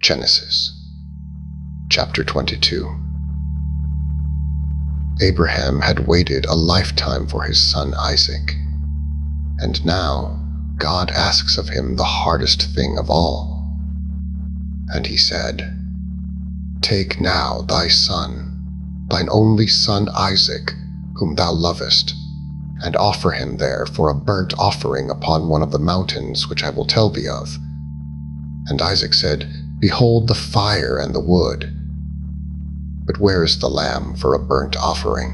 Genesis, chapter 22. Abraham had waited a lifetime for his son Isaac, and now God asks of him the hardest thing of all. And he said, "Take now thy son, thine only son Isaac, whom thou lovest, and offer him there for a burnt offering upon one of the mountains which I will tell thee of." And Isaac said, "Behold the fire and the wood, but where is the lamb for a burnt offering?"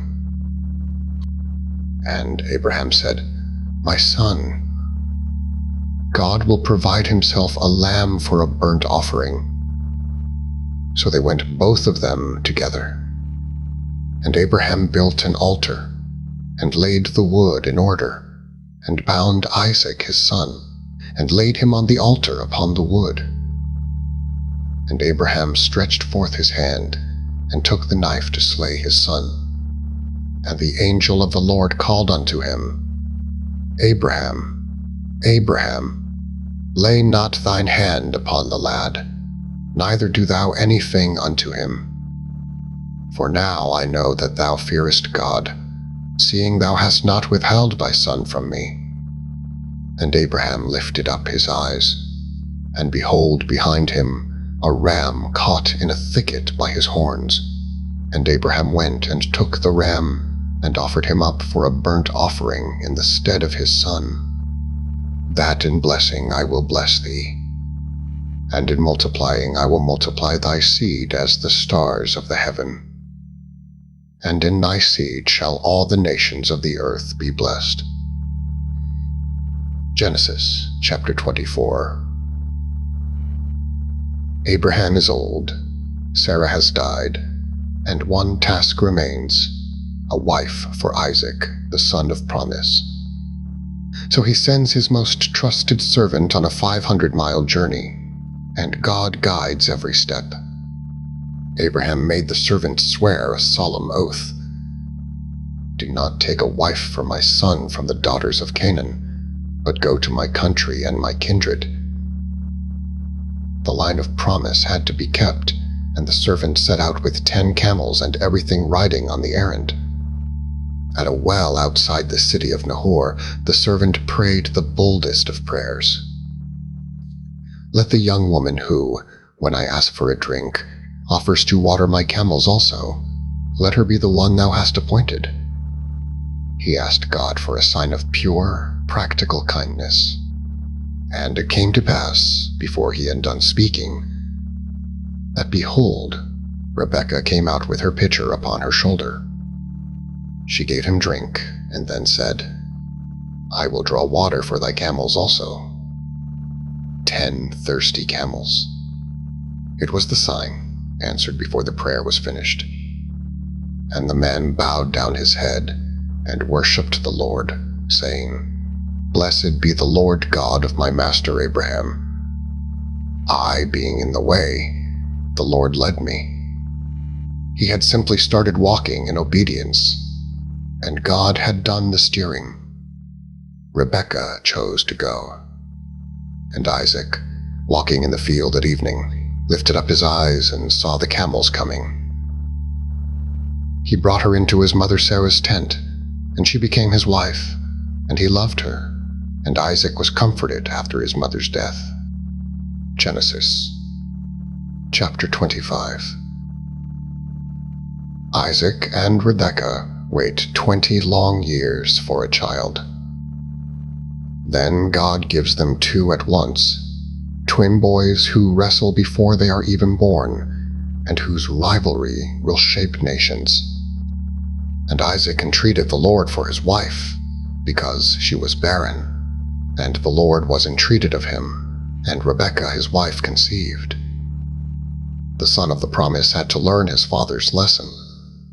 And Abraham said, "My son, God will provide himself a lamb for a burnt offering." So they went both of them together. And Abraham built an altar, and laid the wood in order, and bound Isaac his son, and laid him on the altar upon the wood. And Abraham stretched forth his hand, and took the knife to slay his son. And the angel of the Lord called unto him, "Abraham, Abraham, lay not thine hand upon the lad, neither do thou anything unto him. For now I know that thou fearest God, seeing thou hast not withheld thy son from me." And Abraham lifted up his eyes, and behold, behind him a ram caught in a thicket by his horns. And Abraham went and took the ram, and offered him up for a burnt offering in the stead of his son. "That in blessing I will bless thee, and in multiplying I will multiply thy seed as the stars of the heaven. And in thy seed shall all the nations of the earth be blessed." Genesis chapter 24. Abraham is old, Sarah has died, and one task remains, a wife for Isaac, the son of promise. So he sends his most trusted servant on a 500-mile journey, and God guides every step. Abraham made the servant swear a solemn oath. "Do not take a wife for my son from the daughters of Canaan, but go to my country and my kindred." The line of promise had to be kept, and the servant set out with 10 camels and everything riding on the errand. At a well outside the city of Nahor, the servant prayed the boldest of prayers. "Let the young woman who, when I ask for a drink, offers to water my camels also, let her be the one thou hast appointed." He asked God for a sign of pure, practical kindness. And it came to pass, before he had done speaking, that behold, Rebekah came out with her pitcher upon her shoulder. She gave him drink, and then said, "I will draw water for thy camels also." 10 thirsty camels. It was the sign, answered before the prayer was finished. And the man bowed down his head, and worshipped the Lord, saying, "Blessed be the Lord God of my master Abraham. I being in the way, the Lord led me." He had simply started walking in obedience, and God had done the steering. Rebekah chose to go. And Isaac, walking in the field at evening, lifted up his eyes and saw the camels coming. He brought her into his mother Sarah's tent, and she became his wife, and he loved her, and Isaac was comforted after his mother's death. Genesis chapter 25. Isaac and Rebekah wait 20 long years for a child. Then God gives them 2 at once, twin boys who wrestle before they are even born, and whose rivalry will shape nations. And Isaac entreated the Lord for his wife, because she was barren, and the Lord was entreated of him, and Rebekah his wife conceived. The son of the promise had to learn his father's lesson.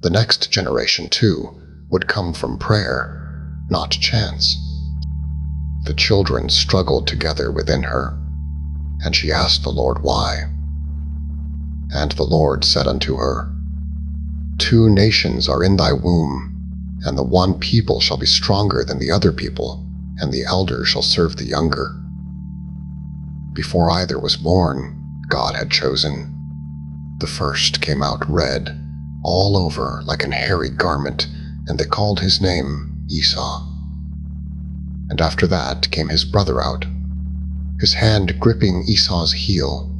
The next generation, too, would come from prayer, not chance. The children struggled together within her, and she asked the Lord why. And the Lord said unto her, 2 nations are in thy womb, and the one people shall be stronger than the other people, and the elder shall serve the younger. Before either was born, God had chosen. The first came out red, all over like an hairy garment, and they called his name Esau. And after that came his brother out, his hand gripping Esau's heel,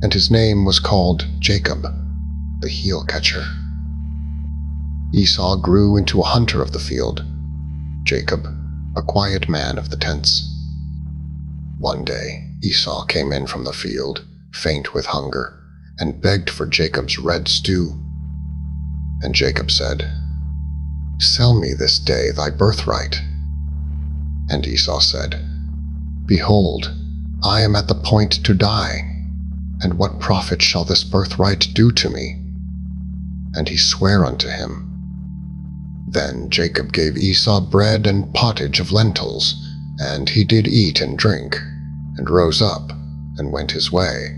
and his name was called Jacob, the heel catcher. Esau grew into a hunter of the field, Jacob a quiet man of the tents. One day Esau came in from the field, faint with hunger, and begged for Jacob's red stew. And Jacob said, "Sell me this day thy birthright." And Esau said, "Behold, I am at the point to die, and what profit shall this birthright do to me?" And he sware unto him. Then Jacob gave Esau bread and pottage of lentils, and he did eat and drink, and rose up, and went his way.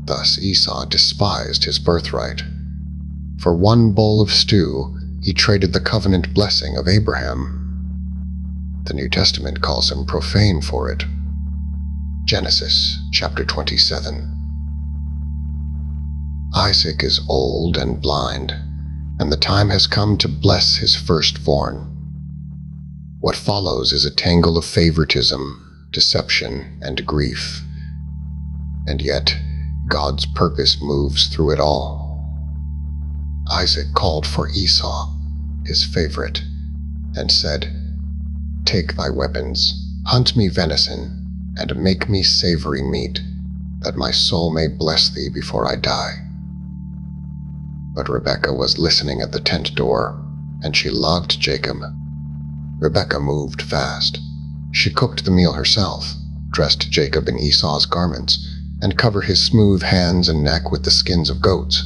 Thus Esau despised his birthright. For one bowl of stew, he traded the covenant blessing of Abraham. The New Testament calls him profane for it. Genesis chapter 27. Isaac is old and blind, and the time has come to bless his firstborn. What follows is a tangle of favoritism, deception, and grief. And yet, God's purpose moves through it all. Isaac called for Esau, his favorite, and said, "Take thy weapons, hunt me venison, and make me savory meat, that my soul may bless thee before I die." But Rebekah was listening at the tent door, and she loved Jacob. Rebekah moved fast. She cooked the meal herself, dressed Jacob in Esau's garments, and covered his smooth hands and neck with the skins of goats.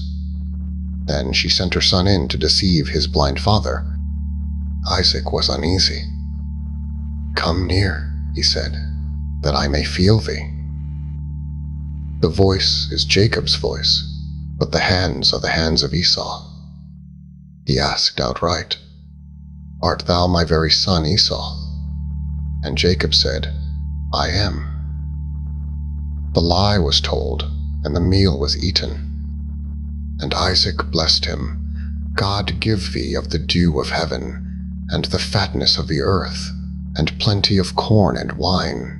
Then she sent her son in to deceive his blind father. Isaac was uneasy. "Come near," he said, "that I may feel thee." The voice is Jacob's voice, but the hands are the hands of Esau. He asked outright, "Art thou my very son Esau?" And Jacob said, "I am." The lie was told, and the meal was eaten. And Isaac blessed him, "God give thee of the dew of heaven, and the fatness of the earth, and plenty of corn and wine.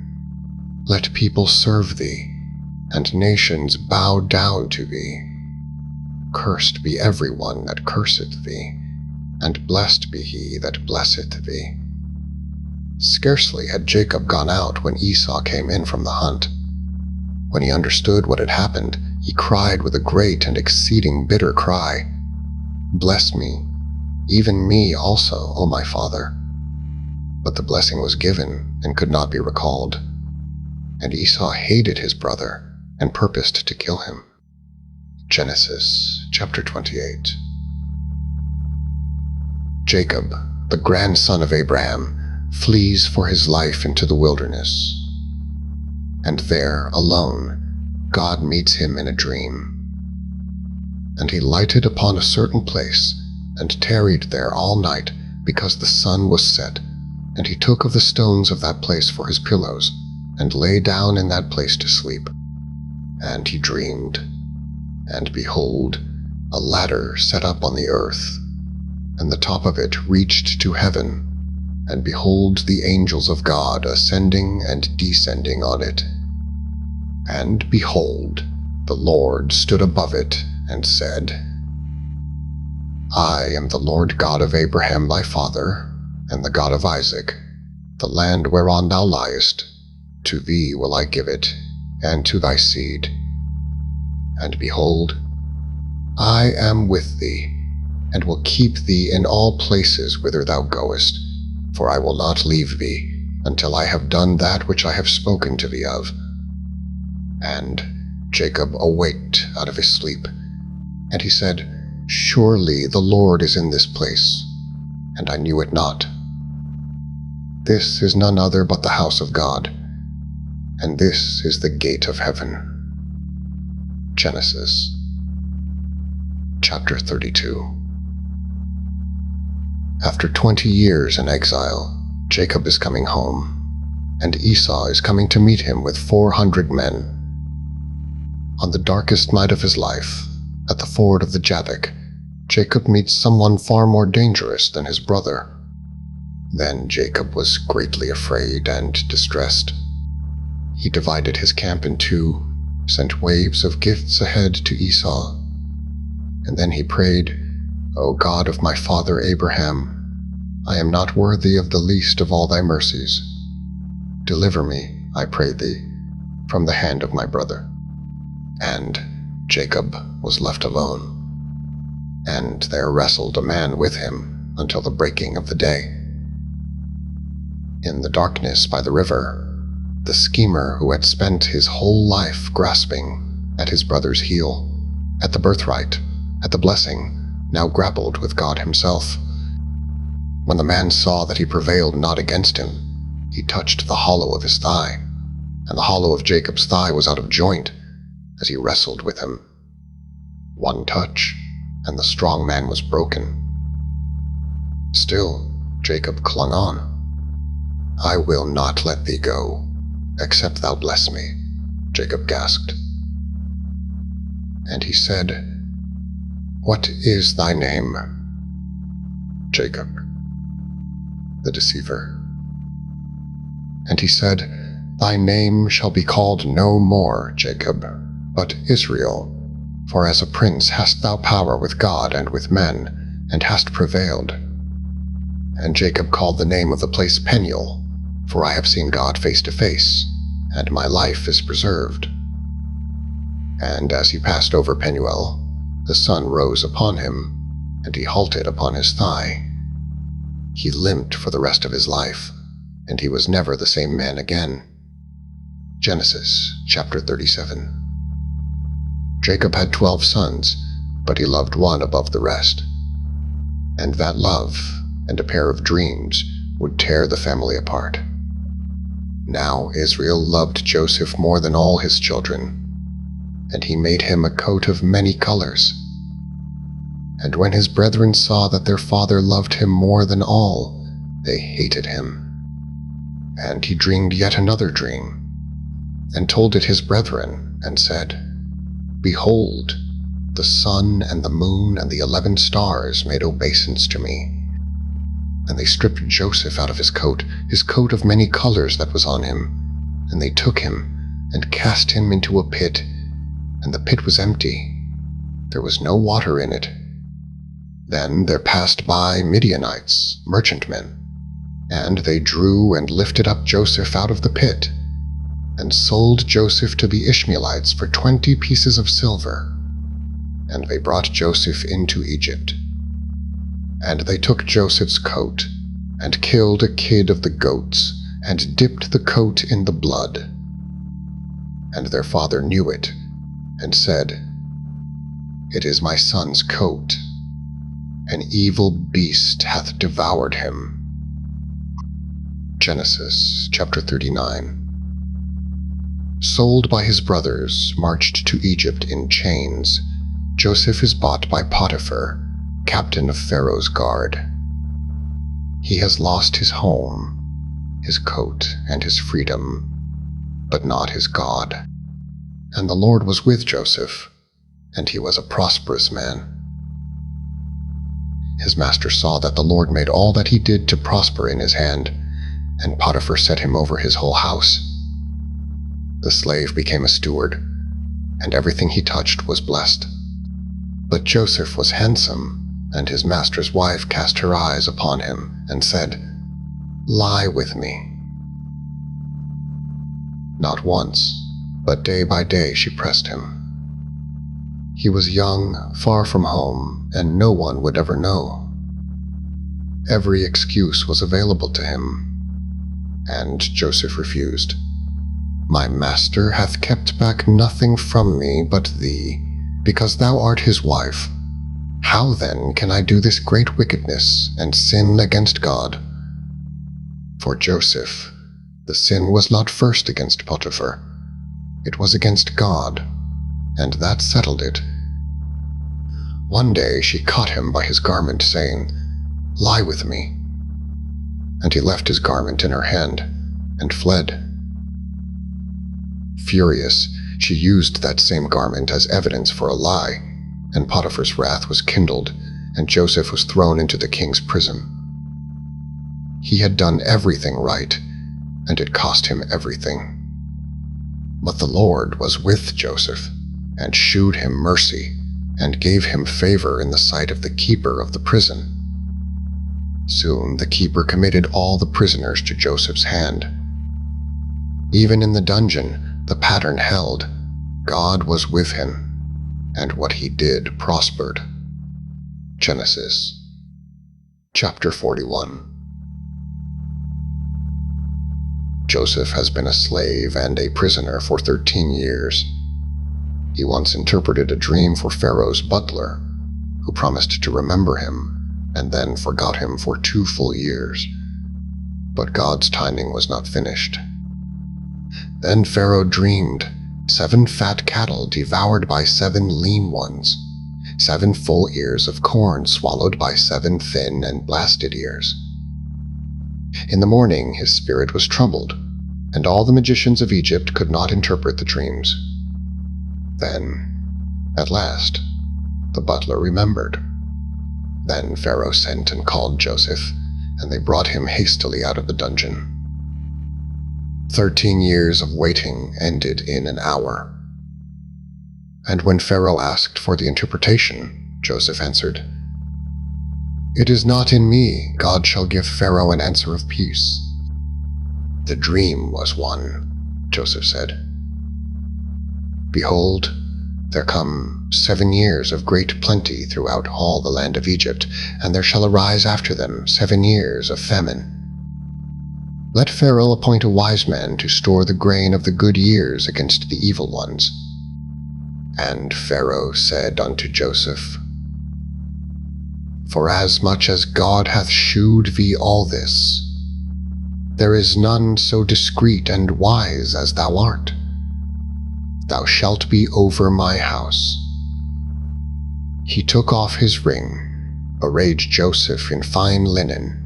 Let people serve thee, and nations bow down to thee. Cursed be every one that curseth thee, and blessed be he that blesseth thee." Scarcely had Jacob gone out when Esau came in from the hunt. When he understood what had happened, he cried with a great and exceeding bitter cry, "Bless me, even me also, O my father." But the blessing was given and could not be recalled. And Esau hated his brother and purposed to kill him. Genesis chapter 28. Jacob, the grandson of Abraham, flees for his life into the wilderness. And there, alone, God meets him in a dream. And he lighted upon a certain place, and tarried there all night, because the sun was set. And he took of the stones of that place for his pillows, and lay down in that place to sleep. And he dreamed, and behold, a ladder set up on the earth, and the top of it reached to heaven, and behold the angels of God ascending and descending on it. And behold, the Lord stood above it, and said, "I am the Lord God of Abraham thy father, and the God of Isaac. The land whereon thou liest, to thee will I give it, and to thy seed. And behold, I am with thee, and will keep thee in all places whither thou goest, for I will not leave thee, until I have done that which I have spoken to thee of." And Jacob awaked out of his sleep, and he said, "Surely the Lord is in this place, and I knew it not. This is none other but the house of God, and this is the gate of heaven." Genesis chapter 32. After 20 years in exile, Jacob is coming home, and Esau is coming to meet him with 400 men. On the darkest night of his life, at the ford of the Jabbok, Jacob meets someone far more dangerous than his brother. Then Jacob was greatly afraid and distressed. He divided his camp in two, sent waves of gifts ahead to Esau, and then he prayed, "O God of my father Abraham, I am not worthy of the least of all thy mercies. Deliver me, I pray thee, from the hand of my brother." And Jacob was left alone, and there wrestled a man with him until the breaking of the day. In the darkness by the river, the schemer who had spent his whole life grasping at his brother's heel, at the birthright, at the blessing, now grappled with God himself. When the man saw that he prevailed not against him, he touched the hollow of his thigh, and the hollow of Jacob's thigh was out of joint as he wrestled with him. One touch, and the strong man was broken. Still, Jacob clung on. "I will not let thee go, except thou bless me," Jacob gasped. And he said, "What is thy name?" "Jacob, the deceiver." And he said, "Thy name shall be called no more Jacob, but Israel, for as a prince hast thou power with God and with men, and hast prevailed." And Jacob called the name of the place Peniel, for I have seen God face to face, and my life is preserved. And as he passed over Penuel, the sun rose upon him, and he halted upon his thigh. He limped for the rest of his life, and he was never the same man again. Genesis chapter 37. Jacob had 12 sons, but he loved one above the rest. And that love, and a pair of dreams, would tear the family apart. Now Israel loved Joseph more than all his children, and he made him a coat of many colors. And when his brethren saw that their father loved him more than all, they hated him. And he dreamed yet another dream, and told it his brethren, and said, "Behold, the sun and the moon and the 11 stars made obeisance to me." And they stripped Joseph out of his coat of many colors that was on him, and they took him and cast him into a pit, and the pit was empty. There was no water in it. Then there passed by Midianites, merchantmen, and they drew and lifted up Joseph out of the pit, and sold Joseph to the Ishmaelites for 20 pieces of silver. And they brought Joseph into Egypt. And they took Joseph's coat, and killed a kid of the goats, and dipped the coat in the blood. And their father knew it, and said, "It is my son's coat. An evil beast hath devoured him." Genesis chapter 39. Sold by his brothers, marched to Egypt in chains, Joseph is bought by Potiphar, captain of Pharaoh's guard. He has lost his home, his coat, and his freedom, but not his God. And the Lord was with Joseph, and he was a prosperous man. His master saw that the Lord made all that he did to prosper in his hand, and Potiphar set him over his whole house. The slave became a steward, and everything he touched was blessed. But Joseph was handsome, and his master's wife cast her eyes upon him, and said, "Lie with me." Not once, but day by day she pressed him. He was young, far from home, and no one would ever know. Every excuse was available to him, and Joseph refused. "My master hath kept back nothing from me but thee, because thou art his wife. How then can I do this great wickedness and sin against God?" For Joseph, the sin was not first against Potiphar. It was against God, and that settled it. One day she caught him by his garment, saying, "Lie with me." And he left his garment in her hand, and fled. Furious, She used that same garment as evidence for a lie, and Potiphar's wrath was kindled, and Joseph was thrown into the king's prison. He had done everything right, and it cost him everything. But the Lord was with Joseph, and shewed him mercy, and gave him favor in the sight of the keeper of the prison. Soon the keeper committed all the prisoners to Joseph's hand. Even in the dungeon, the pattern held. God was with him, and what he did prospered. Genesis chapter 41. Joseph has been a slave and a prisoner for 13 years. He once interpreted a dream for Pharaoh's butler, who promised to remember him, and then forgot him for 2 full years. But God's timing was not finished. Then Pharaoh dreamed 7 fat cattle devoured by 7 lean ones, 7 full ears of corn swallowed by 7 thin and blasted ears. In the morning his spirit was troubled, and all the magicians of Egypt could not interpret the dreams. Then, at last, the butler remembered. Then Pharaoh sent and called Joseph, and they brought him hastily out of the dungeon. 13 years of waiting ended in an hour. And when Pharaoh asked for the interpretation, Joseph answered, "It is not in me. God shall give Pharaoh an answer of peace." "The dream was one," Joseph said. "Behold, there come 7 years of great plenty throughout all the land of Egypt, and there shall arise after them 7 years of famine. Let Pharaoh appoint a wise man to store the grain of the good years against the evil ones." And Pharaoh said unto Joseph, "Forasmuch as God hath shewed thee all this, there is none so discreet and wise as thou art. Thou shalt be over my house." He took off his ring, arrayed Joseph in fine linen,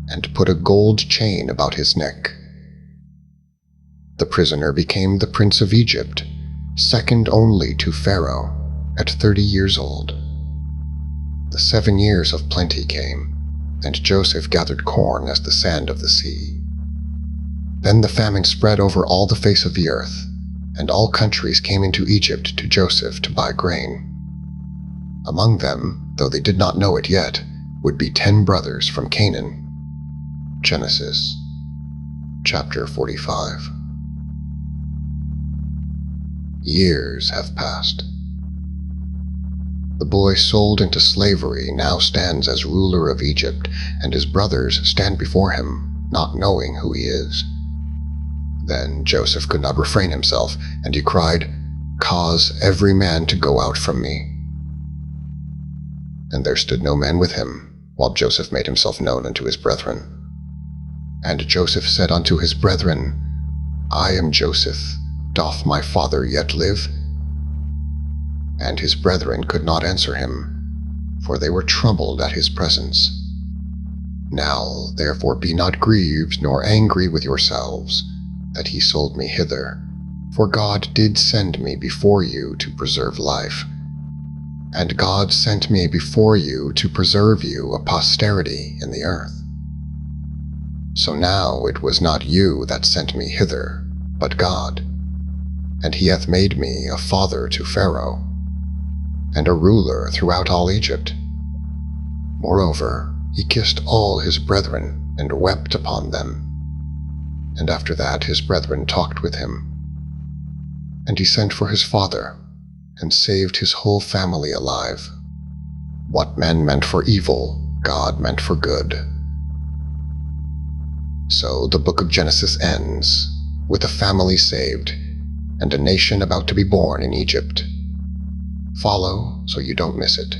and put a gold chain about his neck. The prisoner became the prince of Egypt, second only to Pharaoh, at 30 years old. The 7 years of plenty came, and Joseph gathered corn as the sand of the sea. Then the famine spread over all the face of the earth, and all countries came into Egypt to Joseph to buy grain. Among them, though they did not know it yet, would be 10 brothers from Canaan. Genesis chapter 45. Years have passed. The boy sold into slavery now stands as ruler of Egypt, and his brothers stand before him, not knowing who he is. Then Joseph could not refrain himself, and he cried, "Cause every man to go out from me." And there stood no man with him, while Joseph made himself known unto his brethren. And Joseph said unto his brethren, "I am Joseph. Doth my father yet live?" And his brethren could not answer him, for they were troubled at his presence. "Now therefore be not grieved nor angry with yourselves, that he sold me hither, for God did send me before you to preserve life. And God sent me before you to preserve you a posterity in the earth. So now it was not you that sent me hither, but God. And he hath made me a father to Pharaoh, and a ruler throughout all Egypt. Moreover, he kissed all his brethren, and wept upon them. And after that his brethren talked with him. And he sent for his father, and saved his whole family alive. What men meant for evil, God meant for good." So the book of Genesis ends, with a family saved, and a nation about to be born in Egypt. Follow so you don't miss it.